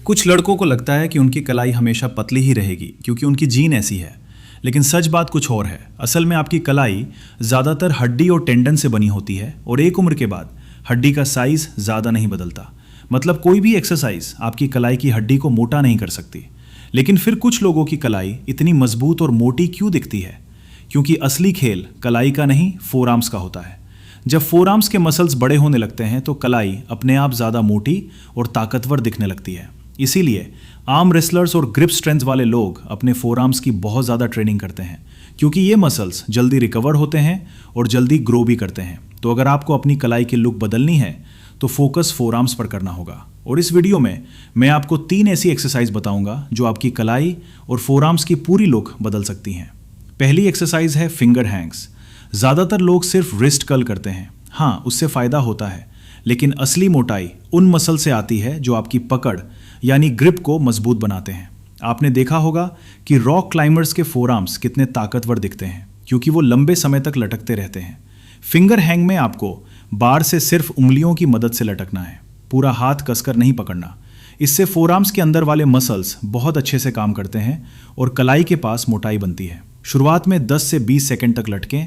कुछ लड़कों को लगता है कि उनकी कलाई हमेशा पतली ही रहेगी क्योंकि उनकी जीन ऐसी है, लेकिन सच बात कुछ और है। असल में आपकी कलाई ज़्यादातर हड्डी और टेंडन से बनी होती है और एक उम्र के बाद हड्डी का साइज़ ज़्यादा नहीं बदलता। मतलब कोई भी एक्सरसाइज आपकी कलाई की हड्डी को मोटा नहीं कर सकती। लेकिन फिर कुछ लोगों की कलाई इतनी मजबूत और मोटी क्यों दिखती है? क्योंकि असली खेल कलाई का नहीं, फोरआर्म्स का होता है। जब फोरआर्म्स के मसल्स बड़े होने लगते हैं तो कलाई अपने आप ज़्यादा मोटी और ताकतवर दिखने लगती है। इसीलिए आर्म रेसलर्स और ग्रिप स्ट्रेंथ वाले लोग अपने फोरआर्म्स की बहुत ज़्यादा ट्रेनिंग करते हैं, क्योंकि ये मसल्स जल्दी रिकवर होते हैं और जल्दी ग्रो भी करते हैं। तो अगर आपको अपनी कलाई की लुक बदलनी है तो फोकस फोरआर्म्स पर करना होगा। और इस वीडियो में मैं आपको 3 ऐसी एक्सरसाइज बताऊंगा जो आपकी कलाई और फोरआर्म्स की पूरी लुक बदल सकती हैं। पहली एक्सरसाइज है फिंगर हैंग्स। ज़्यादातर लोग सिर्फ रिस्ट कर्ल करते हैं। हाँ, उससे फ़ायदा होता है, लेकिन असली मोटाई उन मसल से आती है जो आपकी पकड़ यानी ग्रिप को मजबूत बनाते हैं। आपने देखा होगा कि रॉक क्लाइंबर्स के फोरआर्म्स कितने ताकतवर दिखते हैं, क्योंकि वो लंबे समय तक लटकते रहते हैं। फिंगर हैंग में आपको बार से सिर्फ उंगलियों की मदद से लटकना है, पूरा हाथ कसकर नहीं पकड़ना। इससे फोरआर्म्स के अंदर वाले मसल्स बहुत अच्छे से काम करते हैं और कलाई के पास मोटाई बनती है। शुरुआत में 10 से 20 सेकंड तक लटकें,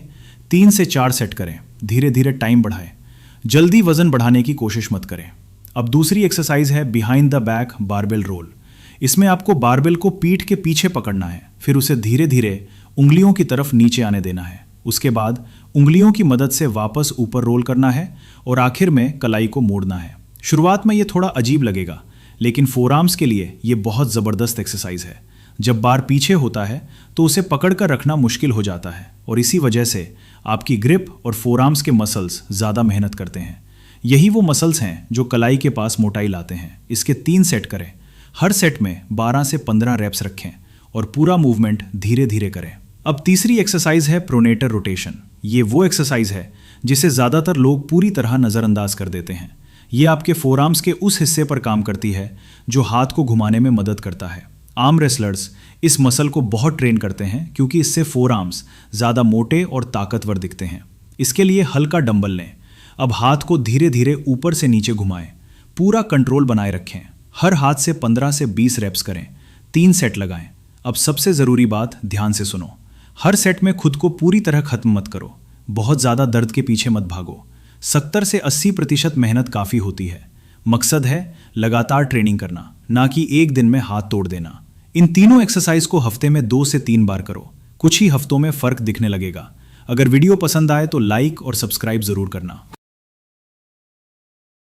3 से 4 सेट करें, धीरे धीरे टाइम बढ़ाएं। जल्दी वजन बढ़ाने की कोशिश मत करें। अब दूसरी एक्सरसाइज है behind the back barbell roll. इसमें आपको बारबेल को पीठ के पीछे पकड़ना है, फिर उसे धीरे धीरे उंगलियों की तरफ नीचे आने देना है। उसके बाद उंगलियों की मदद से वापस ऊपर रोल करना है और आखिर में कलाई को मोड़ना है। शुरुआत में ये थोड़ा अजीब लगेगा, लेकिन फोरआर्म्स के लिए ये बहुत ज़बरदस्त एक्सरसाइज है। जब बार पीछे होता है तो उसे पकड़ कर रखना मुश्किल हो जाता है और इसी वजह से आपकी ग्रिप और फोरआर्म्स के मसल्स ज़्यादा मेहनत करते हैं। यही वो मसल्स हैं जो कलाई के पास मोटाई लाते हैं। इसके 3 सेट करें। हर सेट में 12 से 15 रेप्स रखें और पूरा मूवमेंट धीरे धीरे करें। अब तीसरी एक्सरसाइज है प्रोनेटर रोटेशन। ये वो एक्सरसाइज है जिसे ज़्यादातर लोग पूरी तरह नज़रअंदाज कर देते हैं। ये आपके फोरआर्म्स के उस हिस्से पर काम करती है जो हाथ को घुमाने में मदद करता है। आर्म रेसलर्स इस मसल को बहुत ट्रेन करते हैं क्योंकि इससे फोरआर्म्स ज़्यादा मोटे और ताकतवर दिखते हैं। इसके लिए हल्का डंबल लें। अब हाथ को धीरे धीरे ऊपर से नीचे घुमाएं, पूरा कंट्रोल बनाए रखें। हर हाथ से 15 से 20 रेप्स करें, 3 सेट लगाएं। अब सबसे ज़रूरी बात ध्यान से सुनो। हर सेट में खुद को पूरी तरह खत्म मत करो। बहुत ज़्यादा दर्द के पीछे मत भागो। 70 से 80% मेहनत काफ़ी होती है। मकसद है लगातार ट्रेनिंग करना, ना कि एक दिन में हाथ तोड़ देना। इन तीनों एक्सरसाइज को हफ्ते में 2 से 3 बार करो। कुछ ही हफ्तों में फ़र्क दिखने लगेगा। अगर वीडियो पसंद आए तो लाइक और सब्सक्राइब ज़रूर करना।